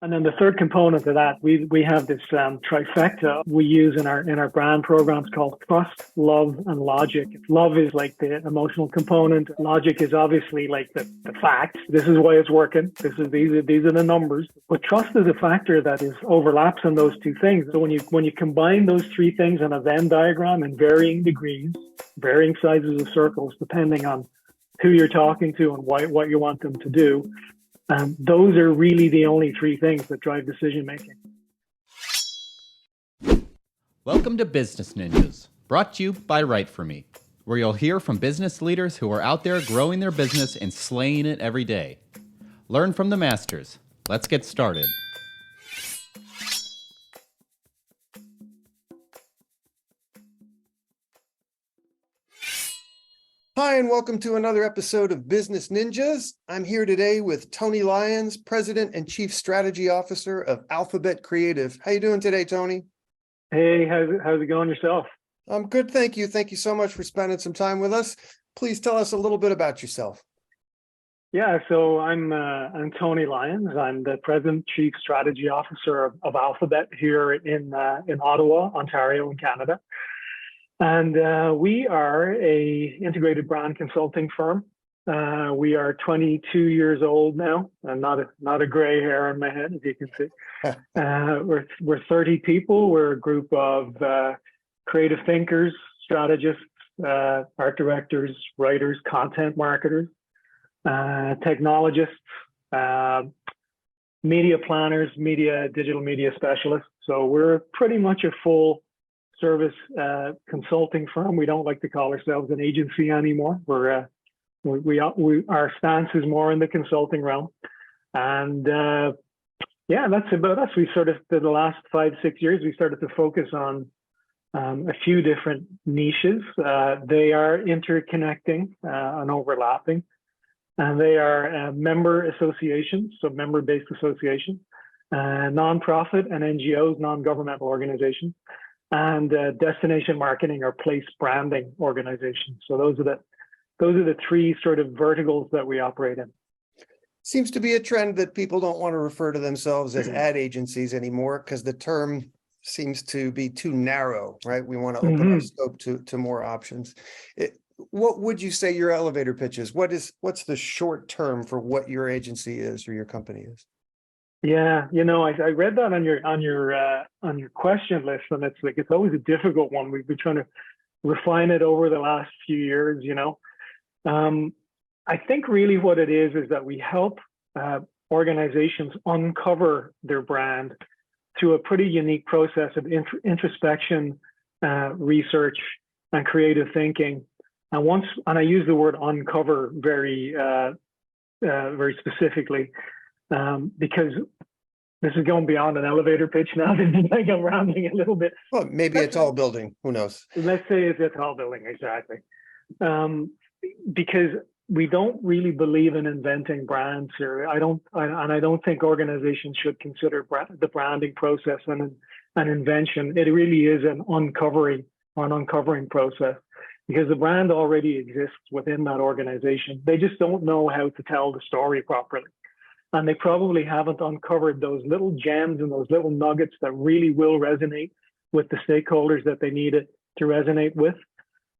And then the third component to that, we have this trifecta we use in our brand programs called trust, love, and logic. Love is like the emotional component. Logic is obviously like the facts. This is why it's working. These are the numbers. But trust is a factor that is overlaps on those two things. So when you combine those three things on a Venn diagram in varying degrees, varying sizes of circles, depending on who you're talking to and what you want them to do. Those are really the only three things that drive decision making. Welcome to Business Ninjas, brought to you by WriteForMe, where you'll hear from business leaders who are out there growing their business and slaying it every day. Learn from the masters. Let's get started. Hi, and welcome to another episode of Business Ninjas. I'm here today with Tony Lyons, President and Chief Strategy Officer of Alphabet Creative. How you doing today, Tony? Hey, how's it going yourself? I'm good, thank you. Thank you so much for spending some time with us. Please tell us a little bit about yourself. Yeah, so I'm Tony Lyons. I'm the President Chief Strategy Officer of Alphabet here in Ottawa, Ontario, in Canada. And we are a integrated brand consulting firm. We are 22 years old now, and not a gray hair on my head, as you can see. We're 30 people. We're a group of creative thinkers, strategists, art directors, writers, content marketers, technologists, media planners, digital media specialists. So we're pretty much a full service consulting firm. We don't like to call ourselves an agency anymore. Our stance is more in the consulting realm, and that's about us. We sort of, for the last 5-6 years, we started to focus on a few different niches. They are interconnecting and overlapping, and they are member associations, so member-based associations, nonprofit and NGOs, non-governmental organizations, and destination marketing or place branding organizations. So those are the three sort of verticals that we operate in. Seems to be a trend that people don't want to refer to themselves as ad agencies anymore because the term seems to be too narrow, right? We want to open our scope to more options. What would you say your elevator pitch is? What's the short term for what your agency is or your company is? Yeah, I read that on your question list, and it's always a difficult one. We've been trying to refine it over the last few years. I think really what it is that we help organizations uncover their brand through a pretty unique process of introspection, research, and creative thinking. And I use the word uncover very specifically. Because this is going beyond an elevator pitch now. I think I'm rambling a little bit. Well, maybe a tall building. Who knows? Let's say it's a tall building, exactly. Because we don't really believe in inventing brands here. I don't think organizations should consider the branding process an invention. It really is an uncovering process, because the brand already exists within that organization. They just don't know how to tell the story properly. And they probably haven't uncovered those little gems and those little nuggets that really will resonate with the stakeholders that they need it to resonate with.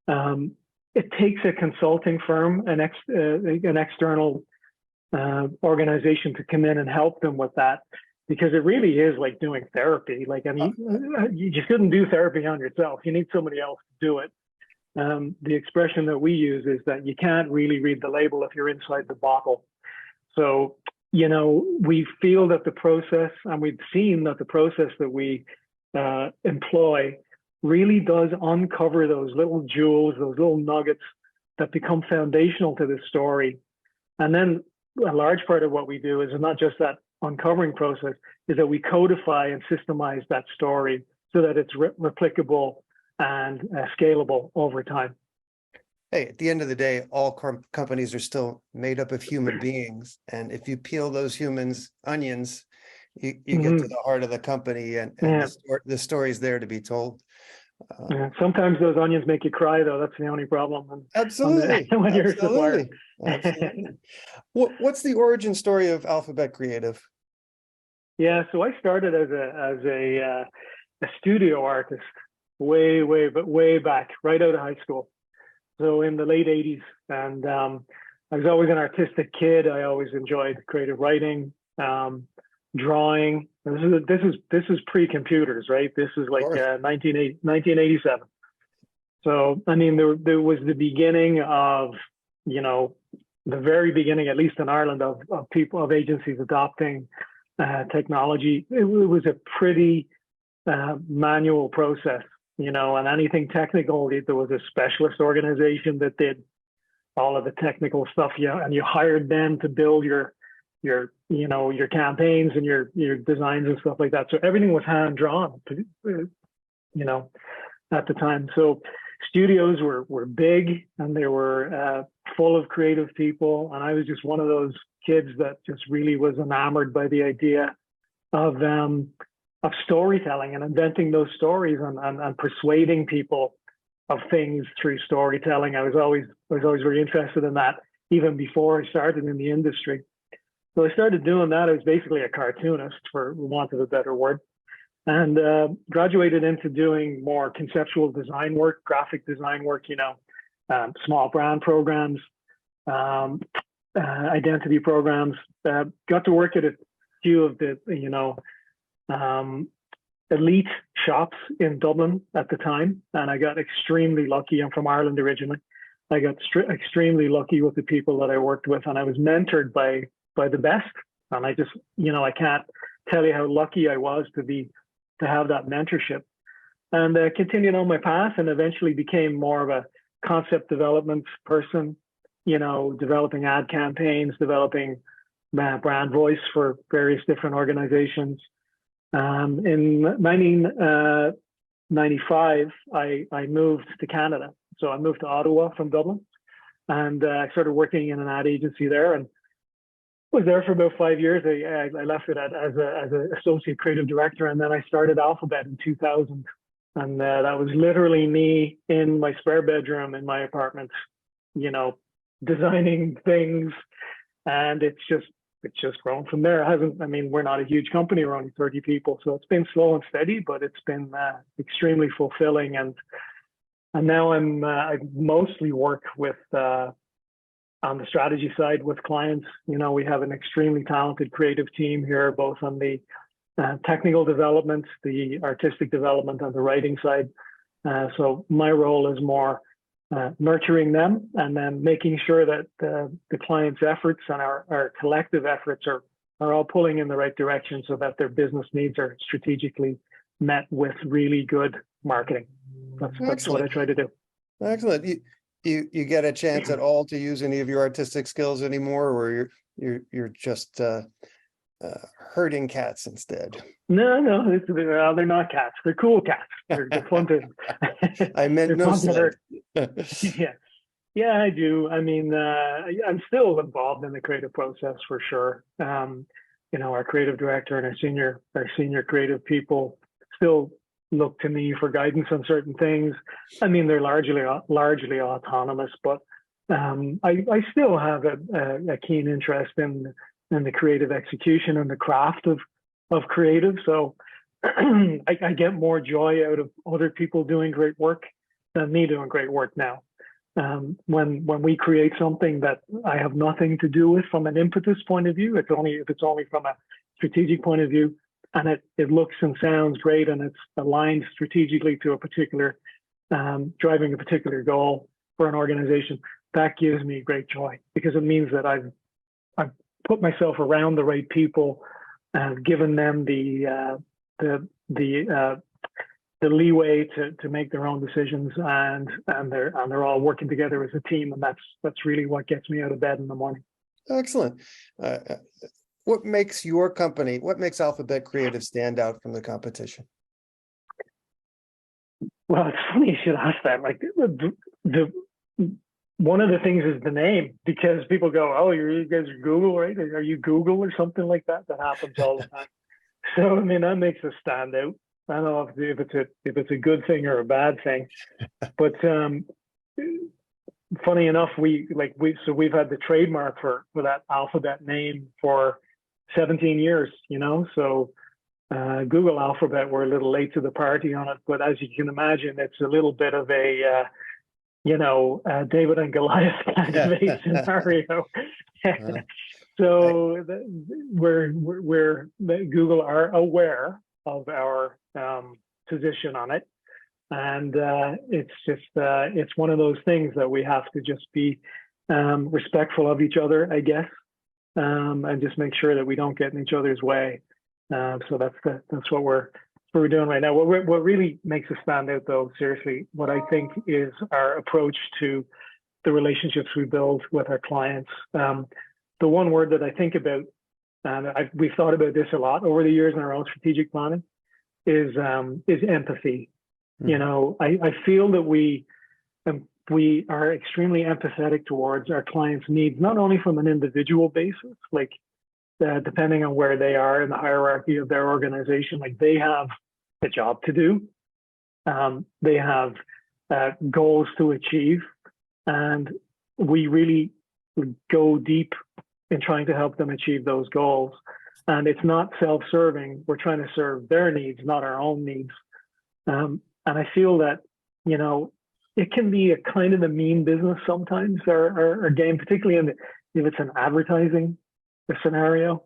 It takes a consulting firm, an external organization to come in and help them with that, because it really is like doing therapy. You just couldn't do therapy on yourself. You need somebody else to do it. The expression that we use is that you can't really read the label if you're inside the bottle. So we feel that the process, and we've seen that the process that we employ really does uncover those little jewels, those little nuggets that become foundational to the story. And then a large part of what we do is not just that uncovering process, is that we codify and systemize that story so that it's replicable and scalable over time. Hey, at the end of the day, all companies are still made up of human beings. And if you peel those humans onions, you get to the heart of the company, and the story's there to be told. Sometimes those onions make you cry, though. That's the only problem. Absolutely. When you're a supplier. Absolutely. What's the origin story of Alphabet Creative? Yeah, so I started as a studio artist way back, right out of high school. So in the late '80s, and I was always an artistic kid. I always enjoyed creative writing, drawing. This is pre-computers, right? This is Of like course. 1987. So I mean, there was the beginning of, you know, the very beginning, at least in Ireland, of people of agencies adopting technology. It was a pretty manual process, you know, and anything technical, there was a specialist organization that did all of the technical stuff. Yeah, and you hired them to build your campaigns and your designs and stuff like that. So everything was hand drawn, you know, at the time. So studios were big, and they were full of creative people, and I was just one of those kids that just really was enamored by the idea of storytelling and inventing those stories, and persuading people of things through storytelling. I was always very interested in that, even before I started in the industry. So I started doing that. I was basically a cartoonist, for want of a better word, and graduated into doing more conceptual design work, graphic design work, you know, small brand programs, identity programs. Got to work at a few of the, you know, elite shops in Dublin at the time, and I got extremely lucky. I'm from Ireland originally. I got extremely lucky with the people that I worked with, and I was mentored by the best. And I just, you know, I can't tell you how lucky I was to have that mentorship, and continued on my path, and eventually became more of a concept development person, you know, developing ad campaigns, developing brand voice for various different organizations. In 1995, I moved to Canada. So I moved to Ottawa from Dublin, and I started working in an ad agency there, and was there for about 5 years. I left it as an associate creative director, and then I started Alphabet in 2000. And that was literally me in my spare bedroom in my apartment, you know, designing things. And it's just grown from there. It hasn't, I mean, we're not a huge company, we're only 30 people. So it's been slow and steady, but it's been extremely fulfilling. And now I mostly work with, on the strategy side with clients. You know, we have an extremely talented creative team here, both on the technical development, the artistic development, and the writing side. So my role is more nurturing them, and then making sure that the client's efforts and our collective efforts are all pulling in the right direction, so that their business needs are strategically met with really good marketing. That's what I try to do. Excellent. You get a chance at all to use any of your artistic skills anymore, or you're just herding cats instead? No, they're not cats. They're cool cats. They're fun to. I meant no sled. Yeah, I do. I mean, I'm still involved in the creative process for sure. You know, our creative director and our senior creative people still look to me for guidance on certain things. I mean, they're largely autonomous, but I still have a keen interest in the creative execution and the craft of creative. So I get more joy out of other people doing great work than me doing great work now. When we create something that I have nothing to do with from an impetus point of view, if it's only from a strategic point of view, and it looks and sounds great, and it's aligned strategically to a particular driving a particular goal for an organization, that gives me great joy, because it means that I've put myself around the right people, given them the leeway to make their own decisions, and they're all working together as a team, and that's really what gets me out of bed in the morning. Excellent. What makes Alphabet Creative stand out from the competition? Well, it's funny you should ask that. Like the one of the things is the name, because people go, "Oh, you guys are Google, right? Are you Google or something like that?" That happens all the time. So I mean, that makes us stand out. I don't know if it's a good thing or a bad thing, but funny enough, we've had the trademark for that Alphabet name for 17 years, so Google Alphabet were a little late to the party on it, but as you can imagine, it's a little bit of a David and Goliath kind of a scenario. So Google are aware of our position on it, and it's one of those things that we have to just be respectful of each other, I guess, and just make sure that we don't get in each other's way. So that's what we're doing right now. What really makes us stand out, though, seriously, what I think is our approach to the relationships we build with our clients. The one word that I think about, and we've thought about this a lot over the years in our own strategic planning, is empathy. I feel that we are extremely empathetic towards our clients' needs, not only from an individual basis, like depending on where they are in the hierarchy of their organization, like they have a job to do, they have goals to achieve, and we really go deep in trying to help them achieve those goals. And it's not self-serving. We're trying to serve their needs, not our own needs. And I feel that, it can be a kind of a mean business sometimes, our game, particularly if it's an advertising scenario.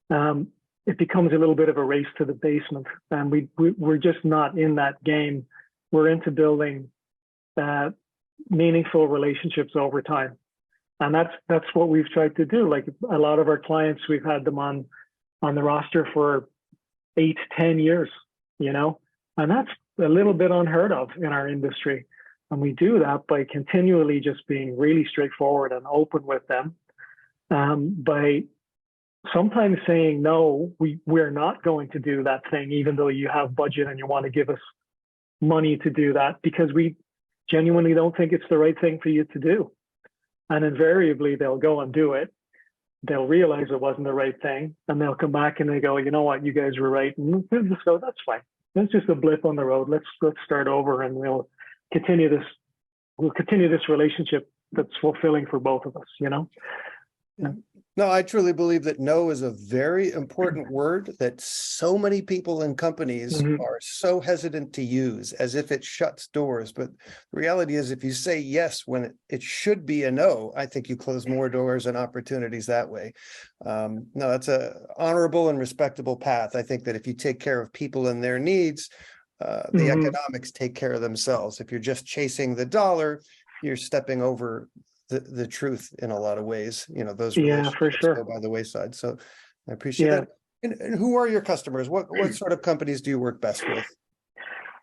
It becomes a little bit of a race to the basement, and we're just not in that game. We're into building meaningful relationships over time. And that's what we've tried to do. Like a lot of our clients, we've had them on the roster for 8-10 years, and that's a little bit unheard of in our industry. And we do that by continually just being really straightforward and open with them, by sometimes saying, no, we're not going to do that thing, even though you have budget and you want to give us money to do that, because we genuinely don't think it's the right thing for you to do. And invariably, they'll go and do it. They'll realize it wasn't the right thing, and they'll come back and they go, you know what, you guys were right. And we'll just go, that's fine. That's just a blip on the road. Let's start over, and we'll continue this relationship that's fulfilling for both of us, Yeah. No, I truly believe that no is a very important word that so many people in companies are so hesitant to use, as if it shuts doors. But the reality is, if you say yes when it should be a no, I think you close more doors and opportunities that way. No, that's a honorable and respectable path. I think that if you take care of people and their needs, the economics take care of themselves. If you're just chasing the dollar, you're stepping over the truth in a lot of ways. Those relationships for sure go by the wayside. So I appreciate that. And who are your customers? What sort of companies do you work best with?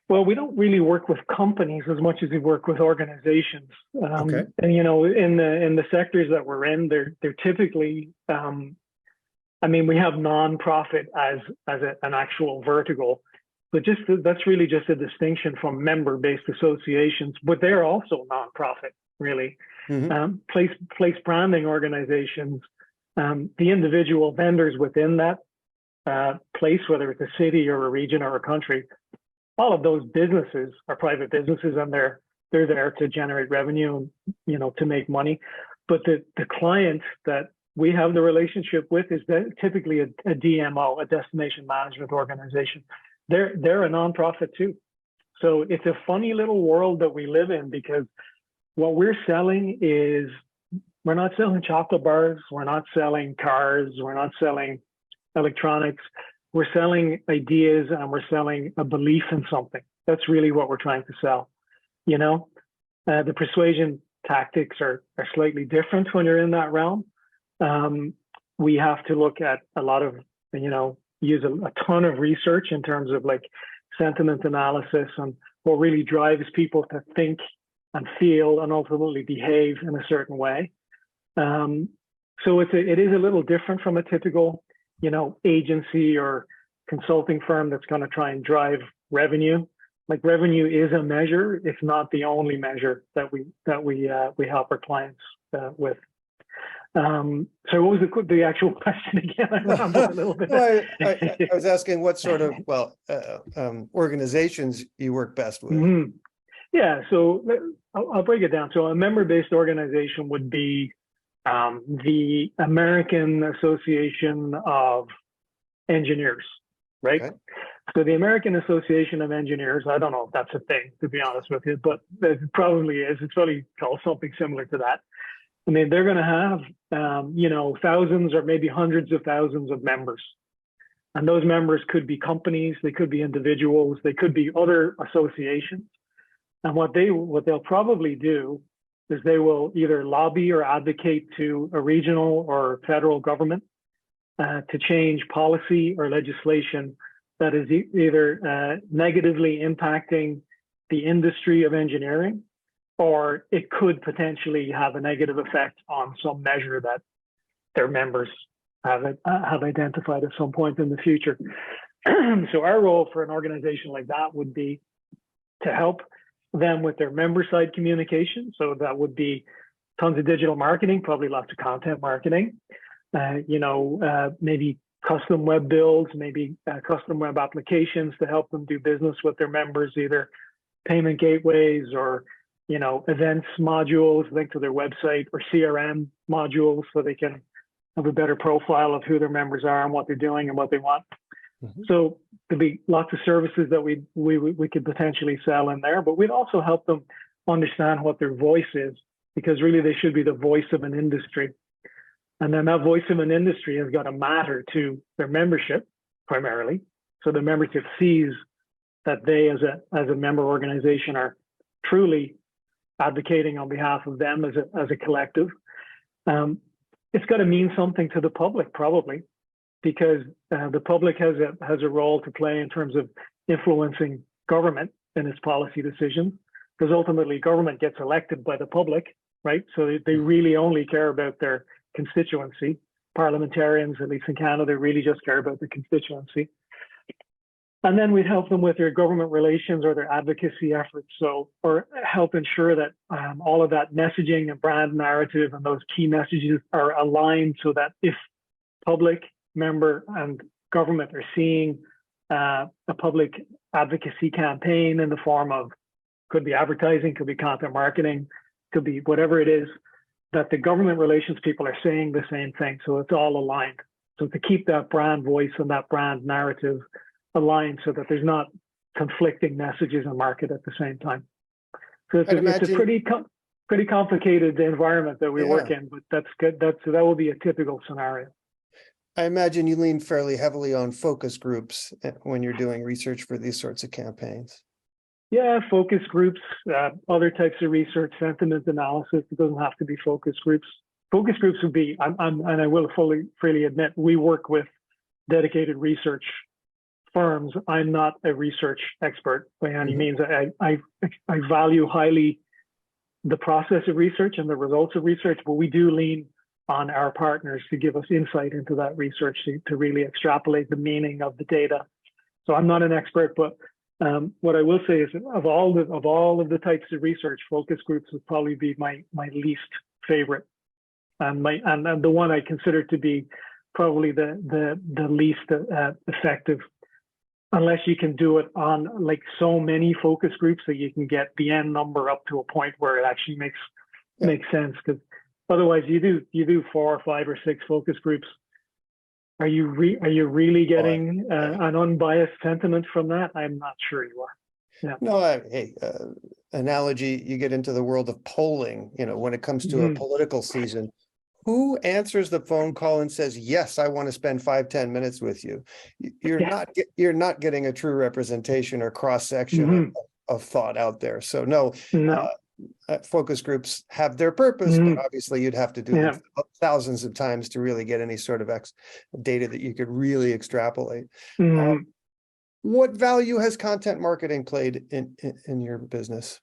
Well, we don't really work with companies as much as we work with organizations. Okay. And in the sectors that we're in, they're typically, we have nonprofit as an actual vertical, but that's really just a distinction from member-based associations, but they're also nonprofit, really. Place branding organizations, the individual vendors within that place, whether it's a city or a region or a country, all of those businesses are private businesses, and they're there to generate revenue and to make money. But the client that we have the relationship with is typically a DMO, a destination management organization. They're a nonprofit too. So it's a funny little world that we live in, because what we're selling is, we're not selling chocolate bars, we're not selling cars, we're not selling electronics. We're selling ideas, and we're selling a belief in something. That's really what we're trying to sell. The persuasion tactics are slightly different when you're in that realm. We have to look at a lot of, use a ton of research in terms of like sentiment analysis and what really drives people to think and feel and ultimately behave in a certain way. So it is a little different from a typical, agency or consulting firm that's going to try and drive revenue. Like, revenue is a measure, it's not the only measure that we help our clients with. So what was the actual question again? I rambled a little bit. I was asking what sort of organizations you work best with. Yeah, so I'll break it down. So a member-based organization would be the American Association of Engineers, right? Okay. So the American Association of Engineers, I don't know if that's a thing, to be honest with you, but it probably is. It's probably called something similar to that. I mean, they're going to have, thousands or maybe hundreds of thousands of members. And those members could be companies, they could be individuals, they could be other associations. And what they'll probably do is they will either lobby or advocate to a regional or federal government to change policy or legislation that is either negatively impacting the industry of engineering, or it could potentially have a negative effect on some measure that their members have identified at some point in the future. So our role for an organization like that would be to help them with their member side communication. So that would be tons of digital marketing, probably lots of content marketing, maybe custom web builds, maybe custom web applications to help them do business with their members, either payment gateways or events modules linked to their website, or CRM modules so they can have a better profile of who their members are and what they're doing and what they want. Mm-hmm. So there'd be lots of services that we could potentially sell in there, but we'd also help them understand what their voice is, because really they should be the voice of an industry. And then that voice of an industry has got to matter to their membership primarily. So the membership sees that they as a member organization are truly advocating on behalf of them as a collective. It's got to mean something to the public, probably, because the public has a role to play in terms of influencing government in its policy decisions, because ultimately government gets elected by the public, right? So they really only care about their constituency. Parliamentarians, at least in Canada, really just care about the constituency. And then we'd help them with their government relations or their advocacy efforts. Or help ensure that all of that messaging and brand narrative and those key messages are aligned, so that if public, member, and government are seeing a public advocacy campaign in the form of, could be advertising, could be content marketing, could be whatever it is, that the government relations people are saying the same thing. So it's all aligned. So to keep that brand voice and that brand narrative aligned, so that there's not conflicting messages and market at the same time. So it's a pretty complicated environment that we work in, but that's good. That will be a typical scenario. I imagine you lean fairly heavily on focus groups when you're doing research for these sorts of campaigns. Yeah, focus groups, other types of research, sentiment analysis. It doesn't have to be focus groups. Focus groups would be, and I will freely admit, we work with dedicated research firms. I'm not a research expert by any means. I value highly the process of research and the results of research, but we do lean on our partners to give us insight into that research to really extrapolate the meaning of the data. So I'm not an expert, but what I will say is, of all of the types of research, focus groups would probably be my least favorite, and the one I consider to be probably the least effective, unless you can do it on like so many focus groups that you can get the N number up to a point where it actually makes sense. Because otherwise, you do 4 or 5 or 6 focus groups. Are you really getting an unbiased sentiment from that? I'm not sure you are. Yeah. No, analogy, you get into the world of polling, when it comes to a political season, who answers the phone call and says, yes, I want to spend 5-10 minutes with you? You're not getting a true representation or cross-section of thought out there. So no. Focus groups have their purpose, but obviously you'd have to do it thousands of times to really get any sort of data that you could really extrapolate. What value has content marketing played in your business?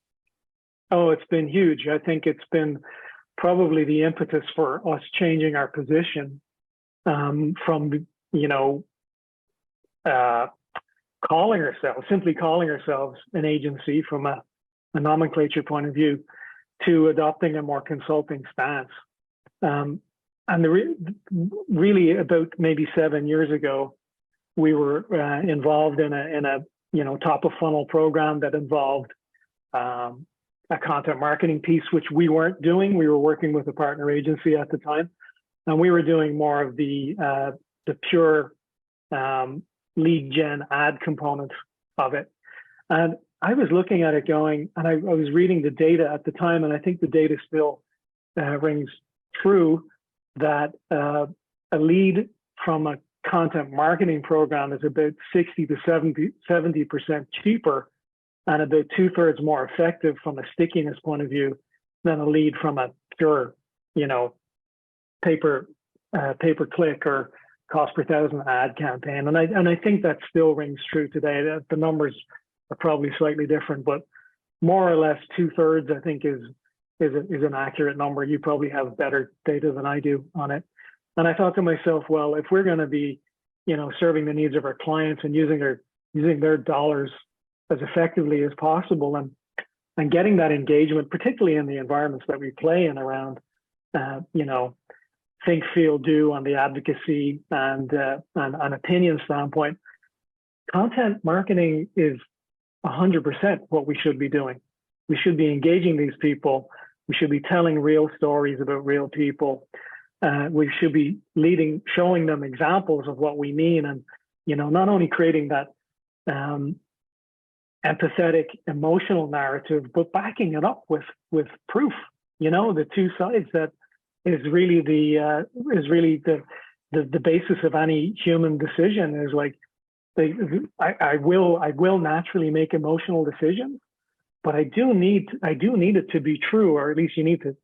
Oh, it's been huge. I think it's been probably the impetus for us changing our position from, simply calling ourselves an agency from a nomenclature point of view, to adopting a more consulting stance. And really about maybe 7 years ago, we were involved in a top of funnel program that involved a content marketing piece, which we weren't doing. We were working with a partner agency at the time, and we were doing more of the pure lead gen ad component of it. And I was looking at it going, and I was reading the data at the time, and I think the data still rings true, that a lead from a content marketing program is about 60 to 70% cheaper and about 2/3 more effective from a stickiness point of view than a lead from a pure, pay-per-click or cost per thousand ad campaign. And I think that still rings true today. The numbers are probably slightly different, but more or less 2/3, I think, is an accurate number. You probably have better data than I do on it. And I thought to myself, well, if we're going to be, serving the needs of our clients and using their dollars as effectively as possible, and getting that engagement, particularly in the environments that we play in around, think, feel, do on the advocacy and opinion standpoint, content marketing is 100% what we should be doing. We should be engaging these people. We should be telling real stories about real people. We should be showing them examples of what we mean, and not only creating that empathetic, emotional narrative, but backing it up with proof. The two sides that is really the basis of any human decision. Is like, I will naturally make emotional decisions, but I do need it to be true, or at least you need to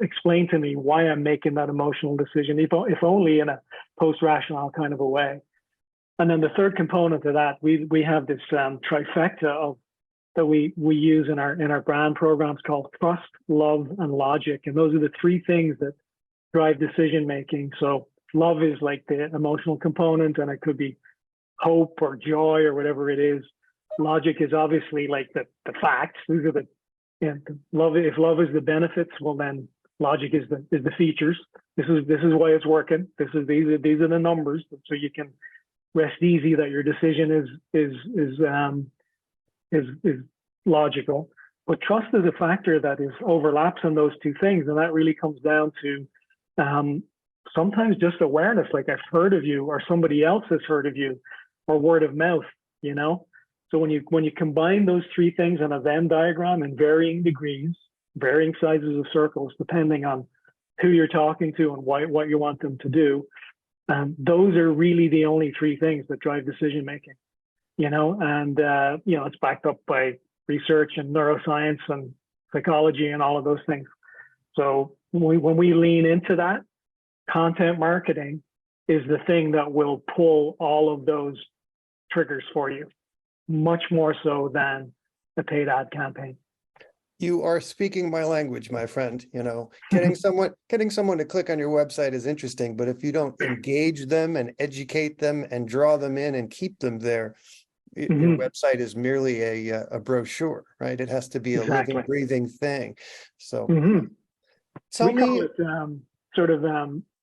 explain to me why I'm making that emotional decision, if only in a post-rational kind of a way. And then the third component of that, we have this trifecta that we use in our brand programs called trust, love, and logic. And those are the three things that drive decision making. So love is like the emotional component, and it could be hope or joy or whatever it is. Logic is obviously like the facts. These are love. If love is the benefits, well then logic is the features. This is why it's working. These are the numbers, so you can rest easy that your decision is logical. But trust is a factor that overlaps on those two things, and that really comes down to sometimes just awareness, like I've heard of you, or somebody else has heard of you, or word of mouth. So when you combine those three things on a Venn diagram in varying degrees, varying sizes of circles, depending on who you're talking to and what you want them to do, those are really the only three things that drive decision making. And it's backed up by research and neuroscience and psychology and all of those things. So when we lean into that, content marketing is the thing that will pull all of those triggers for you, much more so than a paid ad campaign. You are speaking my language, my friend. Getting someone to click on your website is interesting, but if you don't engage them and educate them and draw them in and keep them there, your website is merely a brochure, right? It has to be a living, breathing thing. So tell me, call it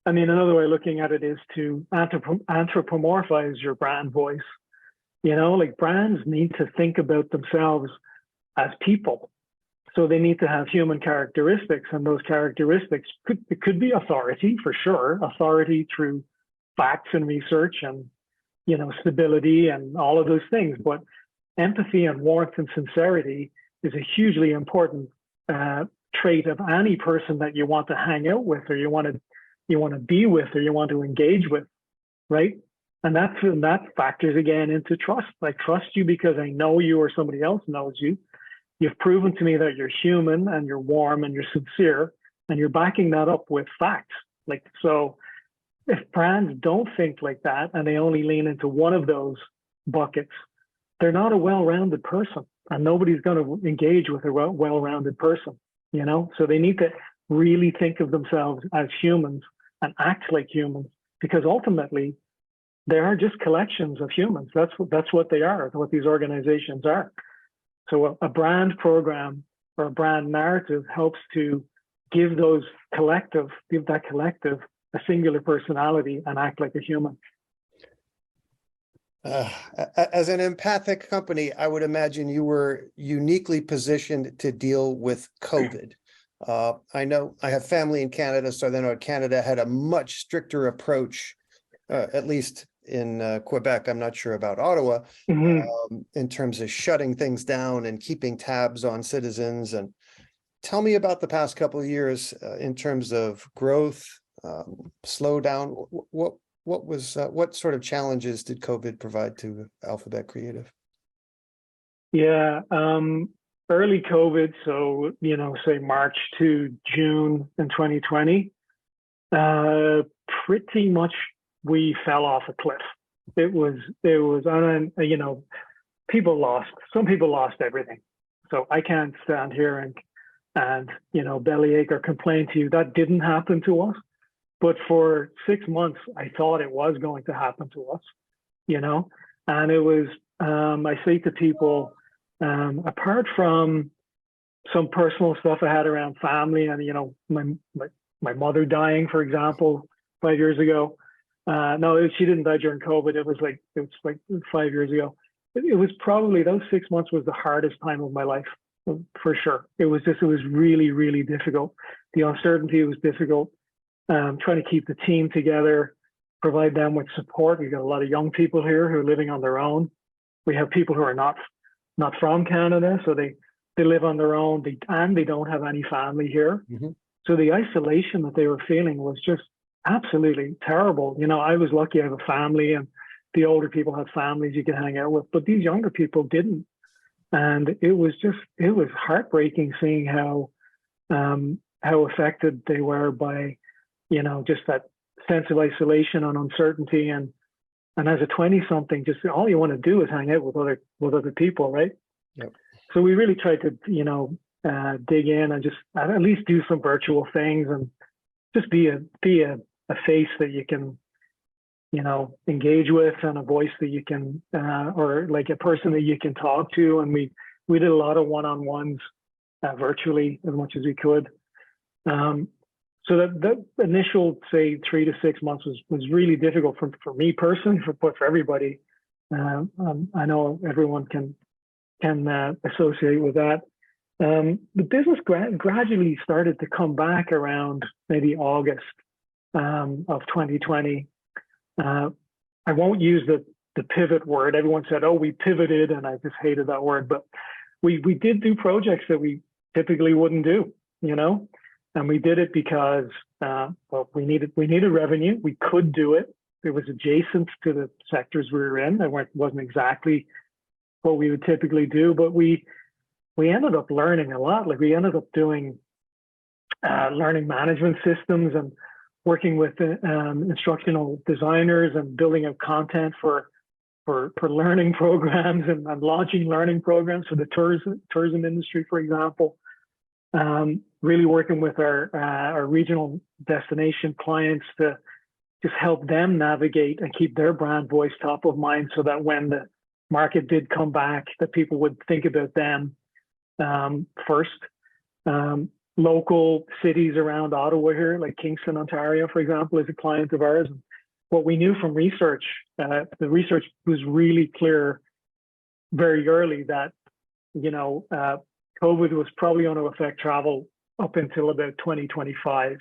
another way of looking at it is to anthropomorphize your brand voice. Like brands need to think about themselves as people. So they need to have human characteristics, and those characteristics could be authority, for sure, authority through facts and research and, stability and all of those things. But empathy and warmth and sincerity is a hugely important trait of any person that you want to hang out with, or you want to be with, or you want to engage with, right? And that factors again into trust. I trust you because I know you, or somebody else knows you. You've proven to me that you're human and you're warm and you're sincere, and you're backing that up with facts. So if brands don't think like that and they only lean into one of those buckets, they're not a well-rounded person, and nobody's going to engage with a well-rounded person, So they need to really think of themselves as humans and act like humans, because ultimately they are just collections of humans. That's what they are, what these organizations are. So a brand program or a brand narrative helps to give that collective a singular personality and act like a human. As an empathic company, I would imagine you were uniquely positioned to deal with COVID. I know I have family in Canada, so I know Canada had a much stricter approach, at least in Quebec. I'm not sure about Ottawa, in terms of shutting things down and keeping tabs on citizens. And tell me about the past couple of years in terms of growth, slowdown. What sort of challenges did COVID provide to Alphabet Creative? Yeah, early COVID, so say March to June in 2020, pretty much we fell off a cliff. It was, and some people lost everything. So I can't stand here and bellyache or complain to you. That didn't happen to us. But for 6 months, I thought it was going to happen to us, and it was, I say to people, apart from some personal stuff I had around family and, my mother dying, for example, 5 years ago. No, she didn't die during COVID. It was like 5 years ago. It was probably, those 6 months was the hardest time of my life, for sure. It was really, really difficult. The uncertainty was difficult. Trying to keep the team together, provide them with support. We've got a lot of young people here who are living on their own. We have people who are not from Canada, so they live on their own, and they don't have any family here. Mm-hmm. So the isolation that they were feeling was just absolutely terrible. I was lucky I have a family, and the older people had families you could hang out with, but these younger people didn't. And it was heartbreaking seeing how affected they were by just that sense of isolation and uncertainty. And as a 20-something, just all you want to do is hang out with other people, right? Yep. So we really tried to, dig in and just at least do some virtual things and just be a face that you can, engage with, and a voice that you can, or like a person that you can talk to. And we did a lot of one-on-ones virtually as much as we could. So that initial, say, 3 to 6 months was really difficult for me personally, but for everybody. I know everyone can associate with that. The business gradually started to come back around maybe August of 2020. I won't use the pivot word. Everyone said, "Oh, we pivoted," and I just hated that word. But we did do projects that we typically wouldn't do, and we did it because we needed revenue. We could do it. It was adjacent to the sectors we were in. It wasn't exactly what we would typically do, but we ended up learning a lot. Like we ended up doing learning management systems and working with instructional designers and building out content for learning programs and launching learning programs for the tourism industry, for example. Really working with our regional destination clients to just help them navigate and keep their brand voice top of mind, so that when the market did come back, that people would think about them first. Local cities around Ottawa here, like Kingston, Ontario, for example, is a client of ours. And what we knew from research, the research was really clear very early that, COVID was probably going to affect travel up until about 2025,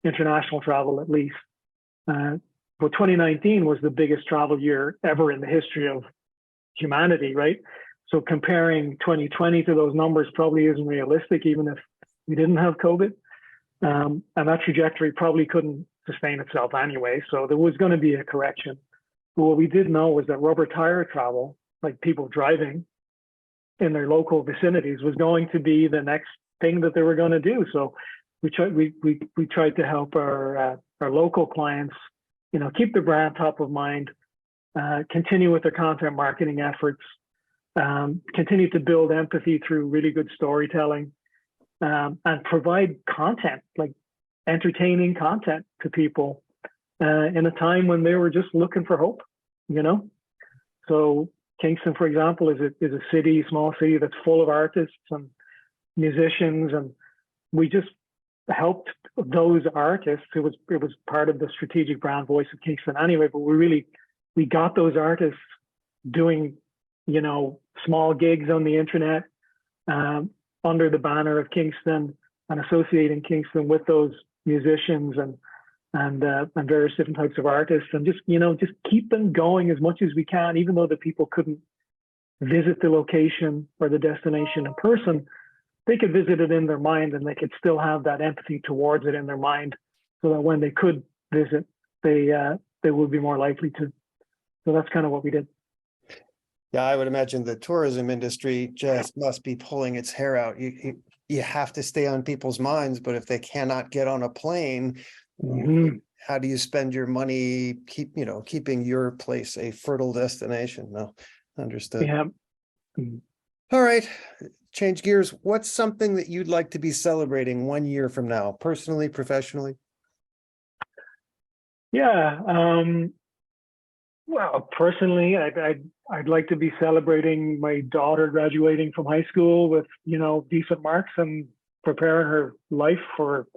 international travel at least. But 2019 was the biggest travel year ever in the history of humanity, right? So comparing 2020 to those numbers probably isn't realistic, even if we didn't have COVID. And that trajectory probably couldn't sustain itself anyway. So there was going to be a correction. But what we did know was that rubber tire travel, like people driving in their local vicinities, was going to be the next thing that they were going to do. So we tried to help our local clients, keep the brand top of mind, continue with their content marketing efforts, continue to build empathy through really good storytelling, and provide content, like entertaining content to people in a time when they were just looking for hope, So Kingston, for example, is a small city that's full of artists and musicians, and we just helped those artists. It was part of the strategic brand voice of Kingston anyway, but we got those artists doing, small gigs on the internet under the banner of Kingston and associating Kingston with those musicians and various different types of artists, and just keep them going as much as we can, even though the people couldn't visit the location or the destination in person. They could visit it in their mind, and they could still have that empathy towards it in their mind, so that when they could visit, they would be more likely to. So that's kind of what we did. Yeah, I would imagine the tourism industry just must be pulling its hair out. You have to stay on people's minds, but if they cannot get on a plane, how do you spend your money keeping your place a fertile destination? No, understood. Yeah. All right, change gears. What's something that you'd like to be celebrating 1 year from now, personally, professionally? Yeah. Well, personally, I'd like to be celebrating my daughter graduating from high school with, decent marks and preparing her life for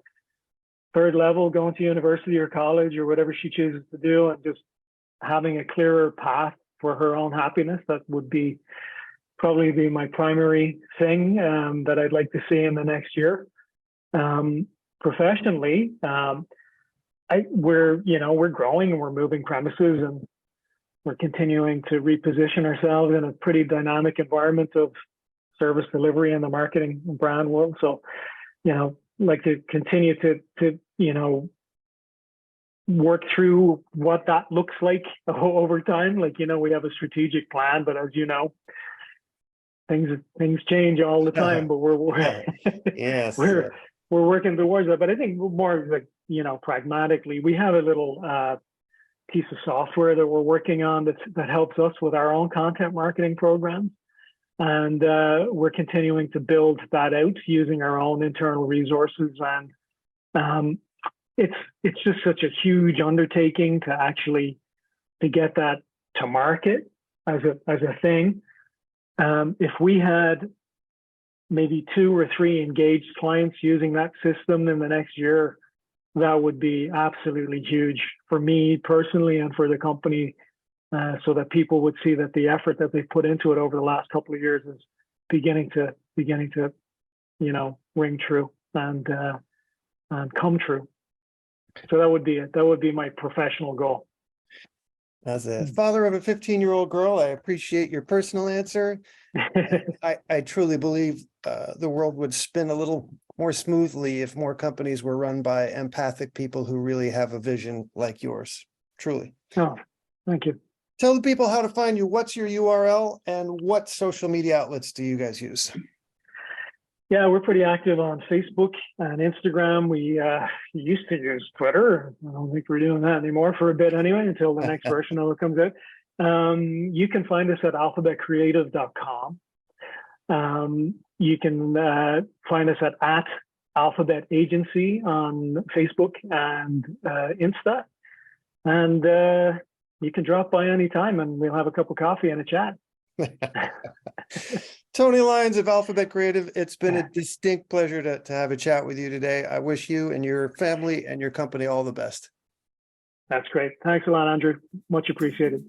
third level, going to university or college or whatever she chooses to do, and just having a clearer path for her own happiness. That would probably be my primary thing that I'd like to see in the next year. Professionally, we're growing and we're moving premises, and we're continuing to reposition ourselves in a pretty dynamic environment of service delivery in the marketing and brand world. So, like to continue to work through what that looks like over time. Like, we have a strategic plan, but as you know, things change all the time, but yes, we're working towards that. But I think more like, pragmatically, we have a little piece of software that we're working on that helps us with our own content marketing programs. And we're continuing to build that out using our own internal resources. And it's just such a huge undertaking to get that to market as a thing. If we had maybe 2 or 3 engaged clients using that system in the next year, that would be absolutely huge for me personally and for the company, so that people would see that the effort that they've put into it over the last couple of years is beginning to ring true and come true. So that would be it. That would be my professional goal. As a father of a 15-year-old girl, I appreciate your personal answer. I truly believe the world would spin a little more smoothly if more companies were run by empathic people who really have a vision like yours. Truly. Oh, thank you. Tell the people how to find you. What's your URL and what social media outlets do you guys use? Yeah, we're pretty active on Facebook and Instagram. We used to use Twitter. I don't think we're doing that anymore for a bit anyway, until the next version of it comes out. You can find us at alphabetcreative.com. You can find us at Alphabet Agency on Facebook and Insta. And you can drop by anytime and we'll have a cup of coffee and a chat. Tony Lyons of Alphabet Creative, it's been a distinct pleasure to have a chat with you today. I wish you and your family and your company all the best. That's great. Thanks a lot, Andrew. Much appreciated.